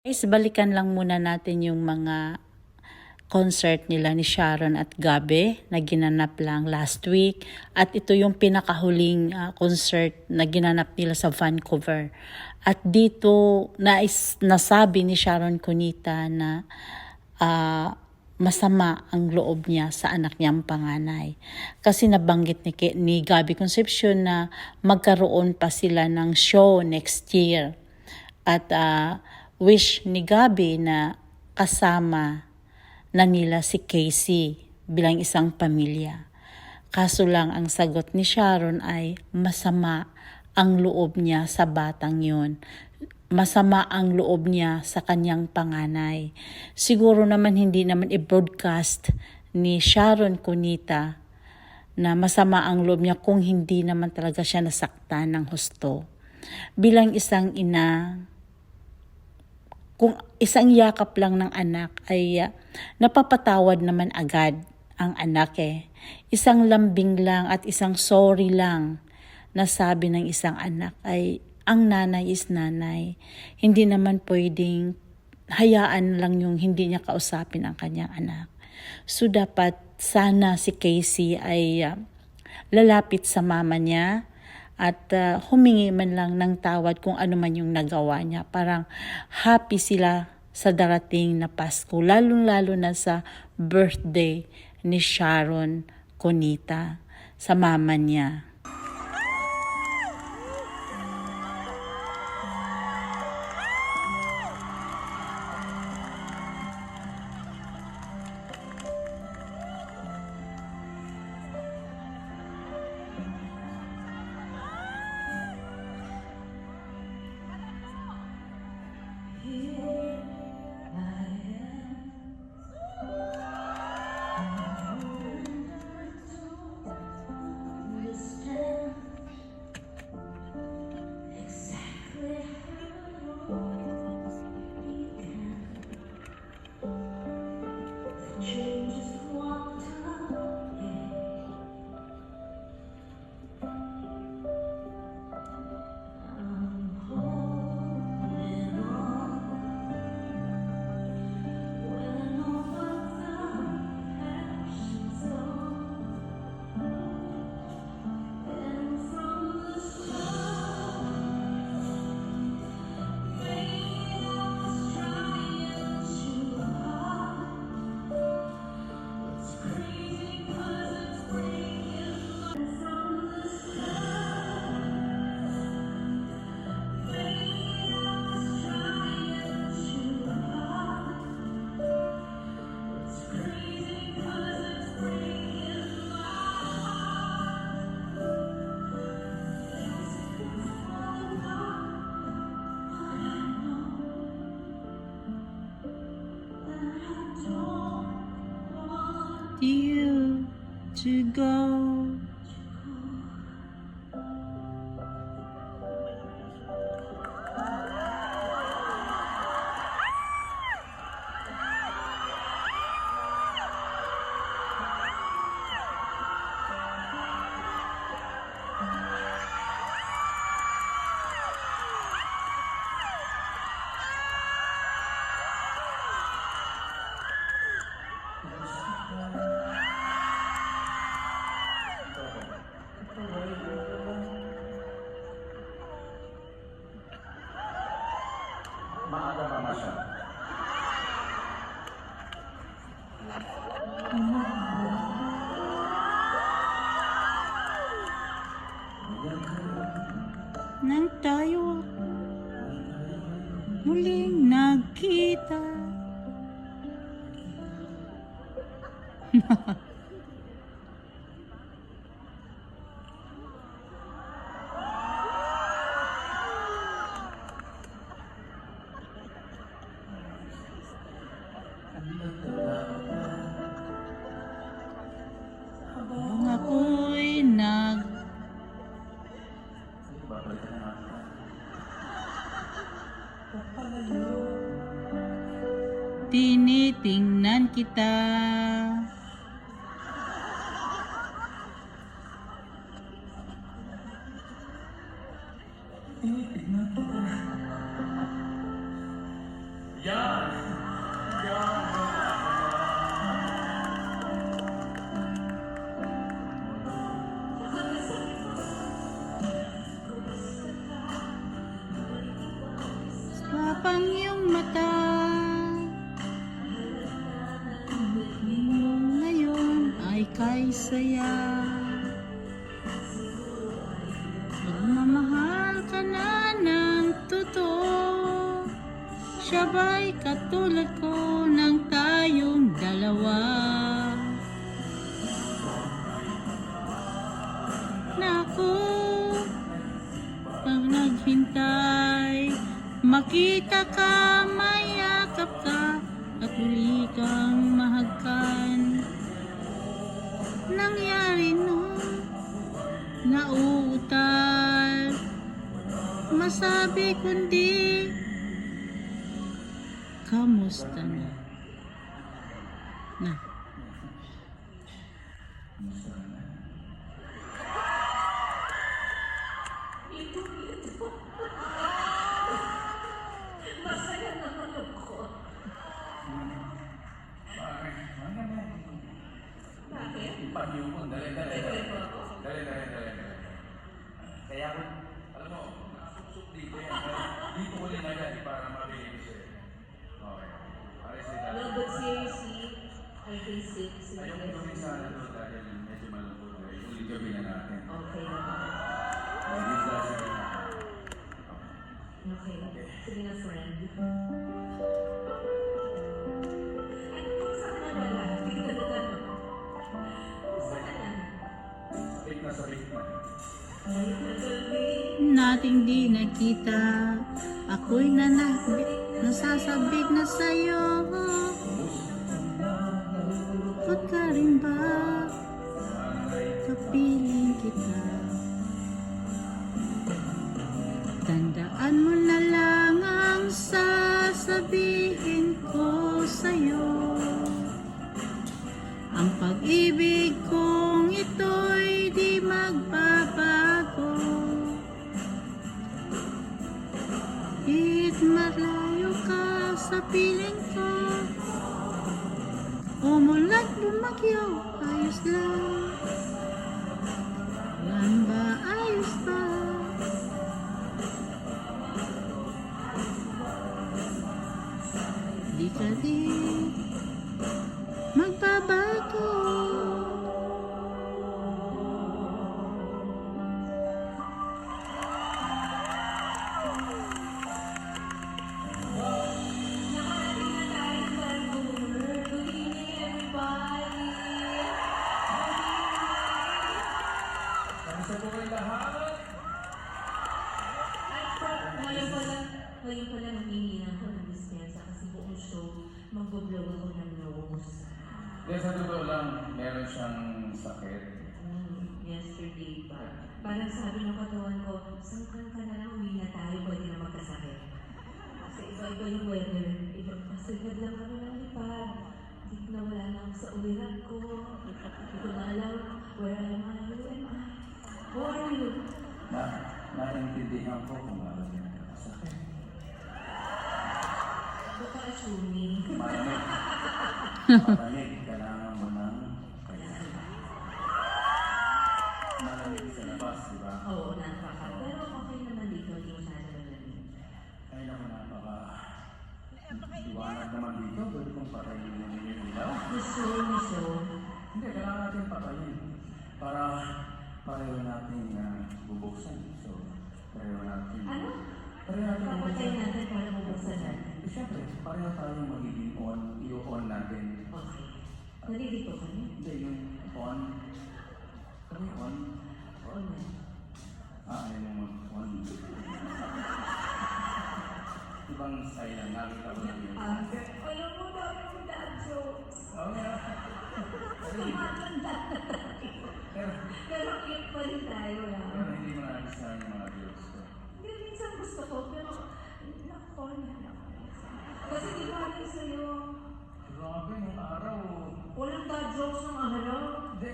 Guys, balikan lang muna natin yung mga concert nila ni Sharon at Gabi na ginanap lang last week. At ito yung pinakahuling concert na ginanap nila sa Vancouver. At dito nasabi ni Sharon Cunita na masama ang loob niya sa anak niyang panganay. Kasi nabanggit ni Gabi Concepcion na magkaroon pa sila ng show next year. At wish ni Gabi na kasama na nila si Casey bilang isang pamilya. Kaso lang ang sagot ni Sharon ay masama ang loob niya sa batang yun. Masama ang loob niya sa kanyang panganay. Siguro naman hindi naman i-broadcast ni Sharon Cunita na masama ang loob niya kung hindi naman talaga siya nasaktan ng husto. Bilang isang ina, kung isang yakap lang ng anak ay napapatawad naman agad ang anak eh. Isang lambing lang at isang sorry lang na sabi ng isang anak ay ang nanay is nanay. Hindi naman pwedeng hayaan lang yung hindi niya kausapin ang kanyang anak. So dapat sana si Casey ay lalapit sa mama niya at humingi man lang ng tawad kung ano man yung nagawa niya. Parang happy sila sa darating na Pasko, lalong-lalo na sa birthday ni Sharon Cunita sa mama niya. You to go. Maaga mama siya. Nang tayo muling nagkita. Habang ako'y tinitingnan kita. Yan! Yan! Kapang iyong mata ngayon ay kay saya. Magmamahal ka na ng totoo. Siya ba'y katulad ko ng tayong dalawa? Naku, pag naghintay, makita ka, mayakap ka, at uli kang mahagkan. Nangyari no, nauutal, masabi kundi, kamusta na? Na. Kumusta ka na? Masaya naman ako. Bakit? Ano mo? Bakit? Ipagyo mo. Dali. Kaya ako, alam mo, nakasuksok dito yan. Kaya dito ko linagay para mabili ko sa'yo. Okay. Para sa'yo No, dahil. but seriously, I think sick. Ayaw ko gawin sana doon dahil medyo malungkot. Ulit gabi na natin. Okay naman. Hindi klase ka na. Okay. Sige na, friend. Ano po sa kanila? Saan ka na? Sabik na. Nating di nakita, ako'y nasasabik na sa'yo. Ba't ka rin ba kapiling kita? Tandaan mo na lang ang sasabihin ko sa'yo. Ang pag-ibig kong ito'y di magbabago. Kahit malayo ka sa piling ko, umulat bumagyo, ayos lang. Yan ba ayos ba? Di ka din magbabago. Nakarating na tayo sa Vancouver. Good evening, everybody. Kamusta po kayo lahat? Ngayon pala humingi na ako ng dispensa kasi buong show mag-blow ako ng nose. Dahil sa totoo lang, meron siyang sakit. Yesterday pa. Parang sabi ng katawan ko, sangkan ka na lang, uwi na tayo, pwede na magkasakit. Kasi iba-iba yung weather. Pasagad lang kami ng lipad. Hindi ko na wala na ako sa uwiran ko. Hindi ko na alam, where am I? Who am I? Who are you? Naintindihan ko kung bakit ka nagkakasakit. Baka assuming. Malamig. Malamig. Kailangan mo ng kailangan. Malamig sa labas, di ba? Oo, napaka. Pero okay naman dito, hindi mo sana malamig. Ay naman, napaka... Iwanag naman dito. Pwede kong patayin yung ilaw. Miso. Hindi, kailangan natin patayin. Para pareho natin bubuksan. So, pareho natin... Ano? Pareho natin Papatay natin para mabuksan natin. Siyempre, pareho tayong magiging on. I-on natin. Okay. Nalilito ka niya? Hindi, yung on. Ano yung on? Oo na. Ayaw mo mag-on. Ibang style lang. Nakita ko na yun. Alam mo, dami mo dad jokes. Oo nga. Tumatanda na tayo. Pero, Pero cute pa rin tayo lang. pero hindi mo na-understand yung mga jokes ko. Hindi, minsan gusto ko, pero nakornya na ako. Kasi di ba rin sa'yo, Grabe, nung araw. walang dad jokes ng araw. Hindi.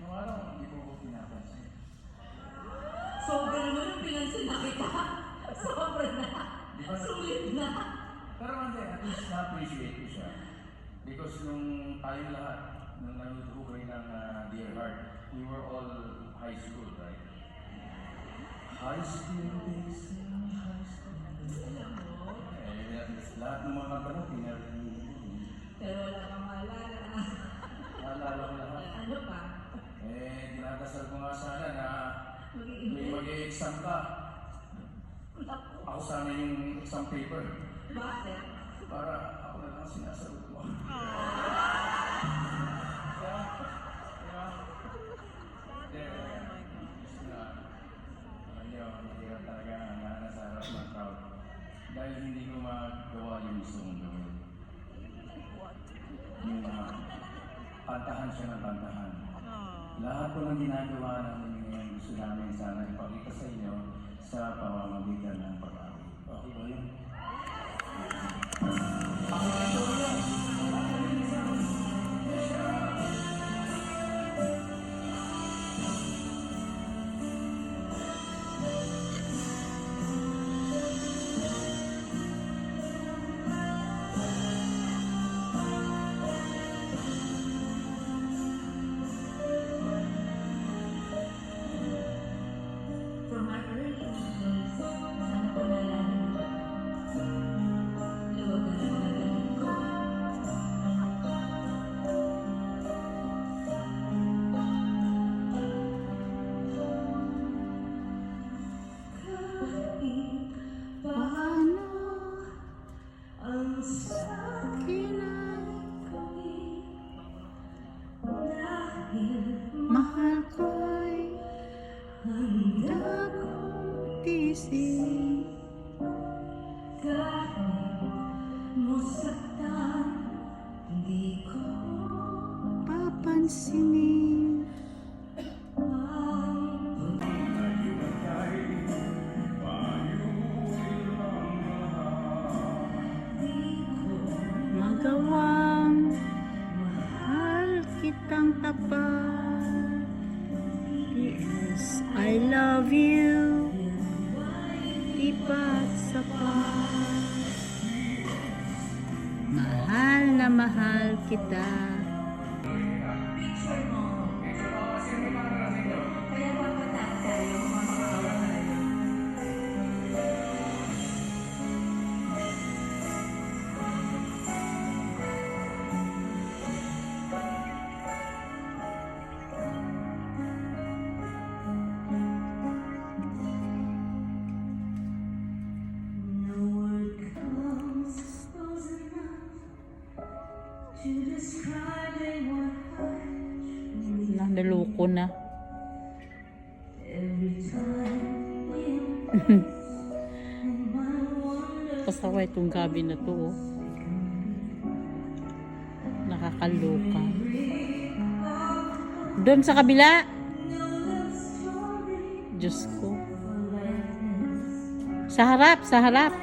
Nung araw, hindi ko pinapansin. Sobra naman yung pinansin na kita. Sobra na. Di ba? Sulit na. Pero hindi, at least na-appreciate ko siya. Because nung tayo lahat, nung nanonood ng Dear Heart, we were all high school, right? High school days, high school days. Lahat ng mga kanta na pinarinig ko. Pero wala kang maalala. Naalala ko lahat. Ano pa? Dinadasal ko nga sana na may mag-e-exam ka. Ako sana yung exam paper. Bakit? Para ako na lang sinasagot mo. Mahirap talaga ang nasa harap ng crowd. Dahil hindi ko magawa yung gusto mong gawin. Yung pantahan siya ng pantahan. Lahat po ng ginagawa namin ngayon, gusto namin sana ipakita sa inyo sa pamamagitan ng pag-awit. Okay ba yun? Ako na ito yun! From my early years, sana ko nalaman ito. Luwag na ng mga galing ko. Kahit paano ang sakin ay gawin, dahil Mahal ko'y handa kong tiisin. kahit mo saktan, hindi ko Papansinin. Magawang mahal kitang tapat. Yes, I love you. Di ba't sapat? Mahal na mahal kita. picture mo. Kaya papataas tayo, mamakawa tayo. No word comes close enough to describe what I truly Naloko na. every time we embrace, and my wonder Pasawa itong gabi na to. Oh. Nakakaloka. Doon sa kabila. Diyos ko. Sa harap, sa harap.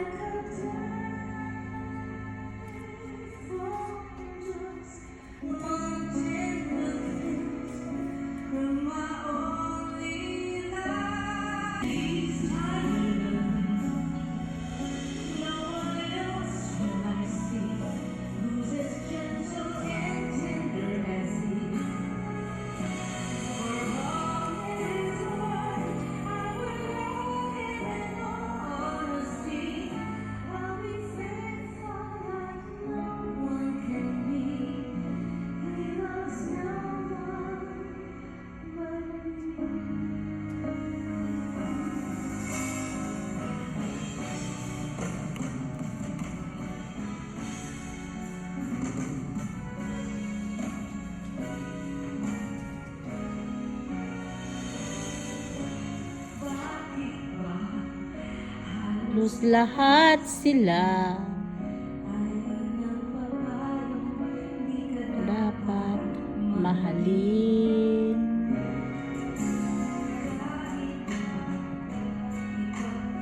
Halos lahat sila dapat mahalin.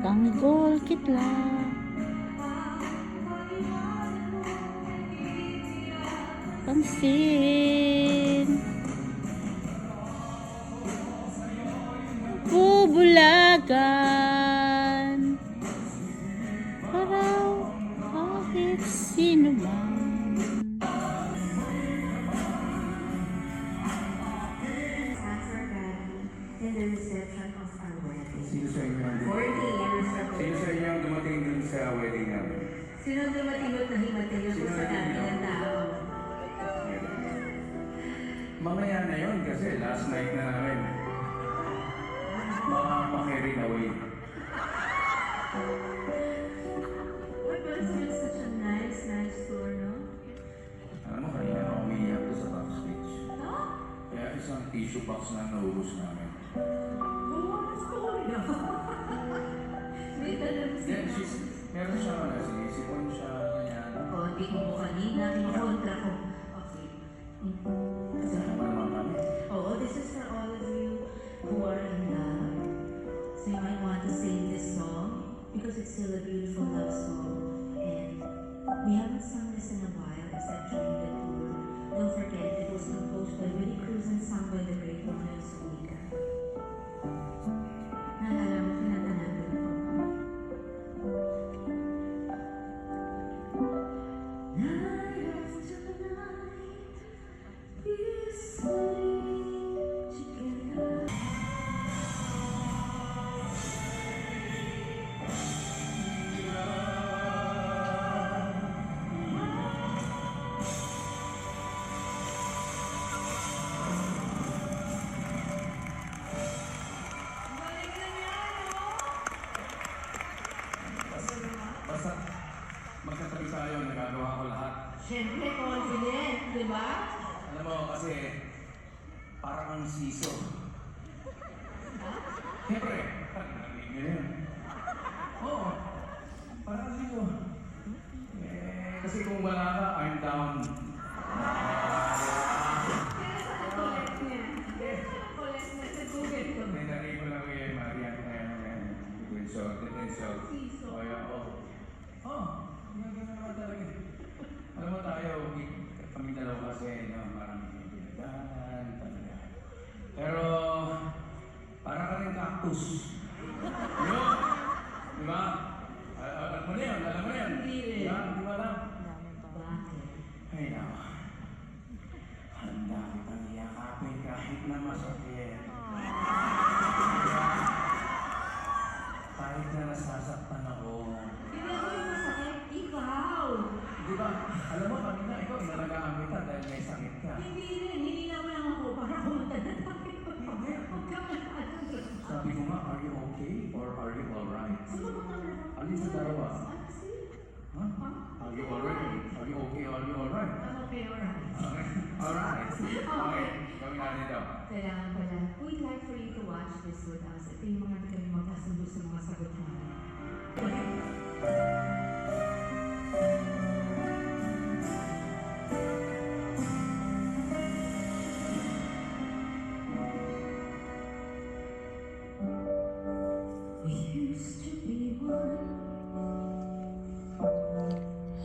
Tanggol kitla. Pansin. Bubulagan. Paraw kahit sino man. After Gabby, in the reception of our wedding. Sino sa inyo? 40 years ago. Sino sa inyo ang dumating dun sa wedding namin? Sino dumatingot na himatay ko sa dami ng tao? Mamaya na yun kasi last night na namin. Carried away. But it's just such a nice tour, no? Alam mo, kanina ako umiiyak doon sa backstage. No? Kaya isang tissue box na naubos namin. Oh, what a story, no? May talagang Then, meron siya wala, sinisipon siya, ganyan. Oh, hindi ko po kanina, kinokontra ko. Okay. Kasama naman kami. Oh, this is for all of you who are in love. So you might want to sing this song because it's still a beautiful love song. And we haven't sung this in a while except during the tour. Don't forget, it was composed by Willie Cruz and sung by the great Manuel Zuniga. Naalala mo, pinatanagan ko. Night after night, we sleep together. Basta magkatabi tayo, nagagawa ko lahat. Siyempre, confident, di ba? Alam mo, kasi parang ang siso. Siyempre, narinig nyo yun. Oo, parang ang siso. Kasi kung wala ka, I'm down. Collect niya. Collect niya sa Google ko. May narinig ko lang kay Marian ngayon. Tensyon. Siso. Kaya, gano'n naman talaga. Alam mo tayo, kami dalawa kasi, parang pinagdahan, talaga. Pero, parang ka rin cactus. Yun! Di ba? Alam mo na yun, alam mo na yun. Hindi rin. Di ba? Di ba alam? Bakit? Ay, naku. Handa kitang yakapin kahit na masakit. Kahit na nasasaktan ako. Hindi ako yung masakit. Ikaw! Di ba? Alam mo, kanina ikaw, inalagaan kita dahil may sakit ka. Hindi rin. Hinila mo lang ako para kumunta na tayo. Huwag ka masyadong Sabi ko nga, are you okay or are you alright? Ano ba ka na? Alin sa dalawa? Ano siya? Huh? Are you alright? Are you okay? Are you alright? I'm okay, alright. Okay. Alright. Okay. Gawin natin ito. Kailangan pala, we'd like for you to watch this with us. Ito yung mga kami magkasundo sa mga sagot namin. We used to be one.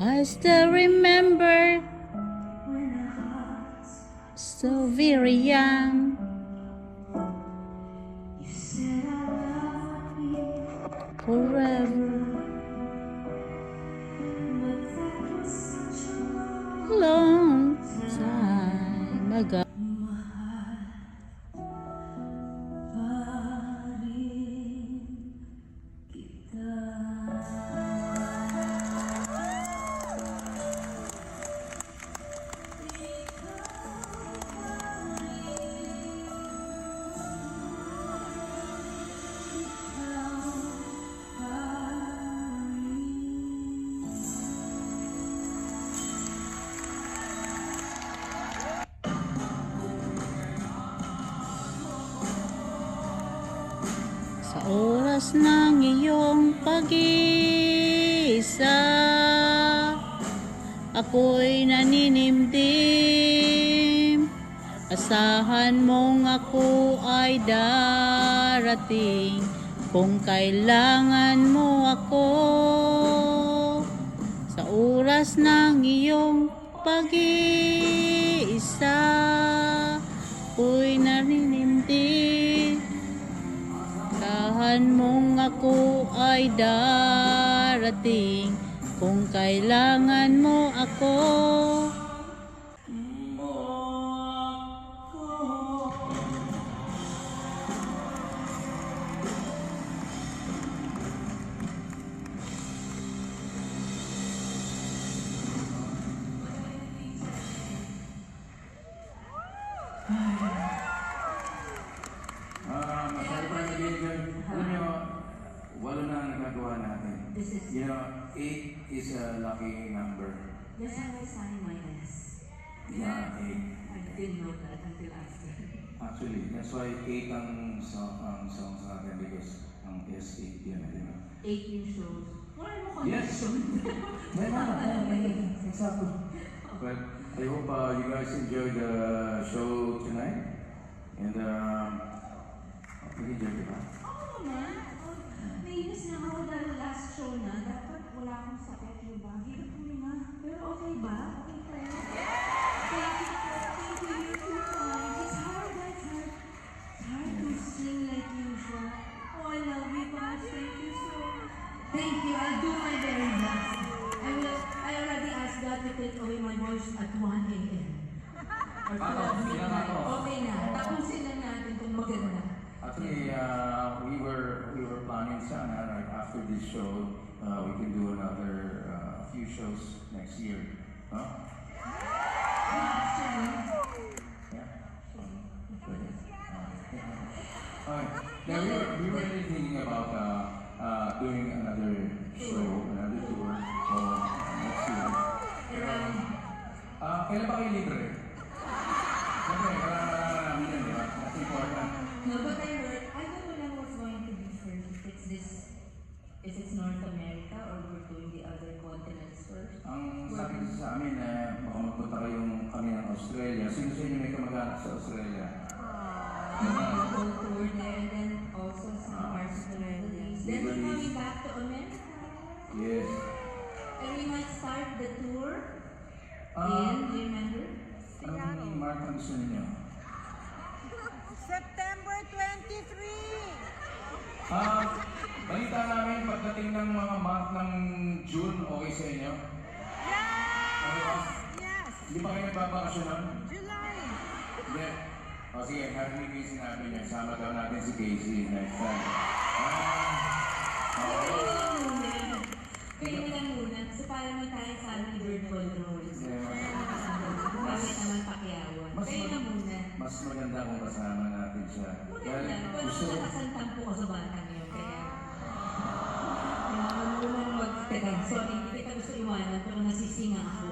I still remember, When our hearts, so very young, you said I love me, forever, but that was such a long long time ago. mahal pa rin kita. Sa oras ng iyong pag-iisa, ako'y naninimdim. Asahan mong ako ay darating kung kailangan mo ako. Sa oras ng iyong pag-iisa, ako'y naninimdim. Asahan mong ako ay darating kung kailangan mo ako. Masyado pa nagiging, alam nyo, walo na ang nagagawa natin. This is- You know, 8 is a lucky number. That's how I signed my S. Yeah, 8. I didn't know that until after. Actually, that's why 8 ang song sa atin because ang S8 yan, di ba? 8 new shows. Wala mo Yes. connection. Exactly. But I hope you guys enjoyed the show tonight. And nag-enjoy ka ba? Oo naman. Nainis na ako dahil last show na. Dapat wala akong sakit, di ba? Hirap ko na. Pero okay ba? Okay pa rin? Thank you. Thank you. You're too kind. It's hard. It's hard. It's hard to sing like usual. Oh, I love you, Boss. Thank you so much. Thank you. I'll do my very best. I already asked God to take away my voice at 1 a.m. Or 12 midnight. Okay na. Tapusin lang natin kung maganda. Actually, we were planning sana like after this show, we can do another few shows next year. Huh? Actually, Yeah. Okay. Now we were really thinking about doing another show, another tour next year. Kailan ba kayo libre? Siyempre, kailangan namin yan, di ba? That's important. no, but I don't know what's going to be first. If it's North America or we're doing the other continents first. Ang sabi ko sa amin, baka magpunta kami ng Australia. Sino sa inyo may kamag-anak sa Australia? The whole tour there and then also some parts of the Netherlands. Then we're coming back to America. Yes. And we might start the tour Ah. do you remember? Anong Mark ang gusto ninyo? September 23! Balita namin pagdating ng mga month ng June, okay sa inyo? Okay ba? Yes! Hindi pa kayo nagbabakasyon nun? July! Hindi. O sige, narinig ko yung sinabi niya. Sama daw natin si Casey next time. Kayo na lang muna. Kasi parang may tayo sa ating virtual roles. Yeah. Bakit naman pakyawan? Kayo na muna. Mas maganda kung kasama natin siya. Maganda. Pero gusto nakasantampo ko sa batang yun. Kaya... Teka, sorry. Hindi kita gusto iwanan. Pero nasisinga ako.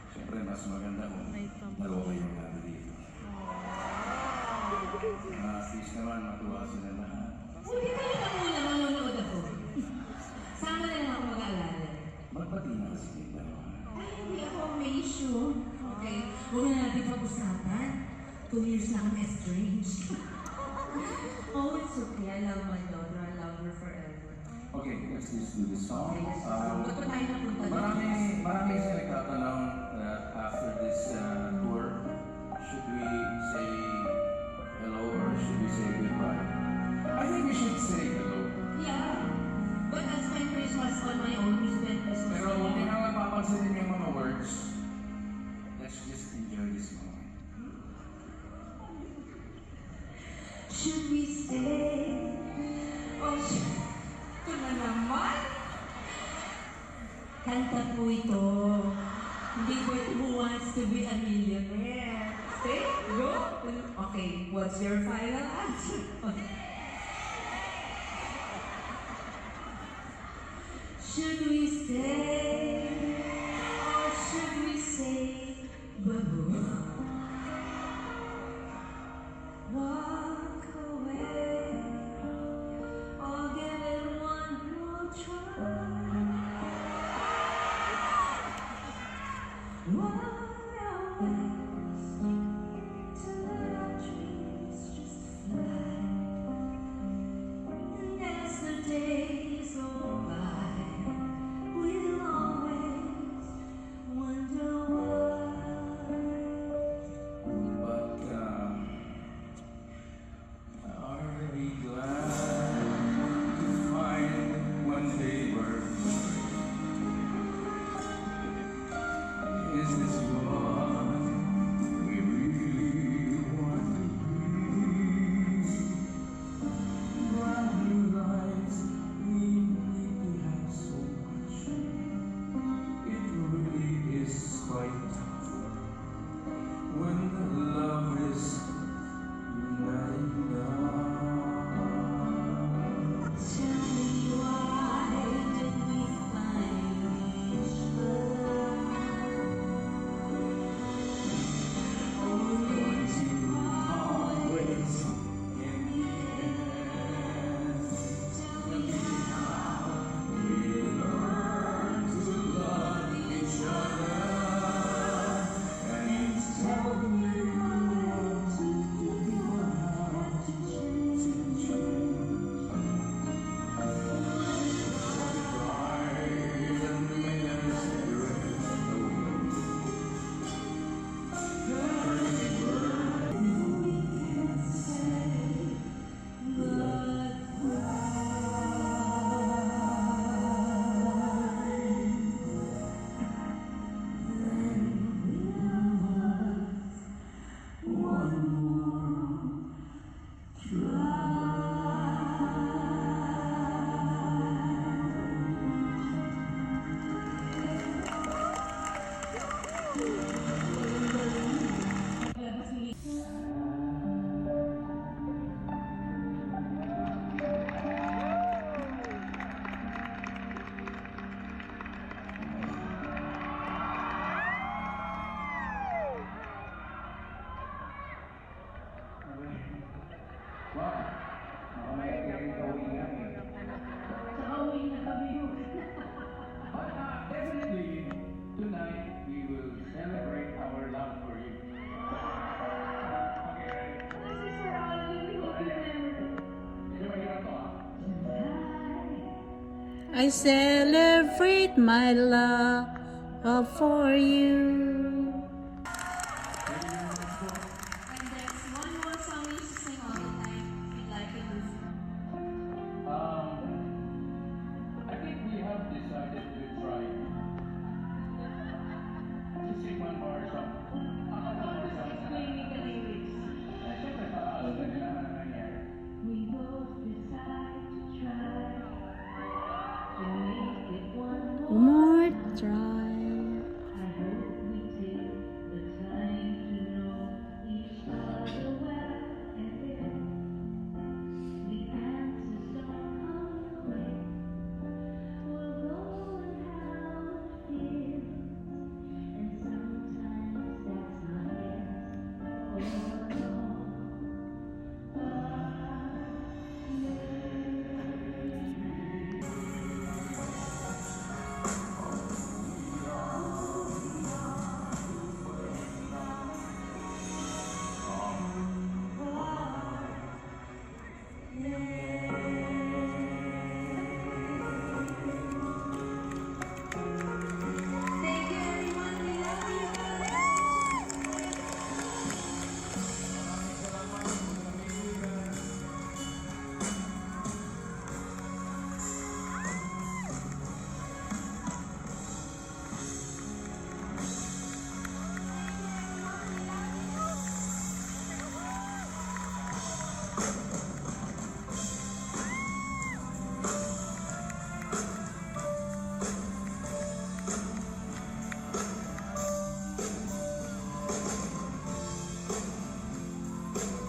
Siyempre, mas maganda kung dalawa kayong lalo dito. At least naman matuwa sila lahat. Hindi kayo na muna. Manonood ako. Sama na lang ako mag-aalala. Magbati na kasi kayo dalawa. Ay, hindi ako may issue. Okay. Huwag na natin pag-usapan. 2 years na akong estranged. Oh, it's okay. I love my daughter. I love her forever. Okay, let's just do this song. Ba't pa tayo napunta dito? Marami sa nagtatanong that after this tour, should we say hello or should we say goodbye? I think we should say hello. Yeah. But I spent Christmas on my own. We spent Christmas Pero on huwag my niyo own. na mapapansinin yung mga words. Let's just enjoy this moment. Should we stay? Or should... Ito na naman. Kanta po ito. Hindi po ito Who Wants to Be a Millionaire. Stay? Go? Okay, what's your final answer? Should we stay? Or should we say babu? Walk away, or give it one more try. Why always to let our dreams just fly? And as the days go by, we'll Is this what we really want to be? Running lights, we need to have so much. It really is quite tough when love is not enough. Tell me why did we find each other? Only to always in the end. Tell me how we learn to love each other, and tell me what to do, how to change. Pride and definitely tonight we will celebrate our love for you. Okay, ready? Medyo mahirap to, I celebrate my love for you.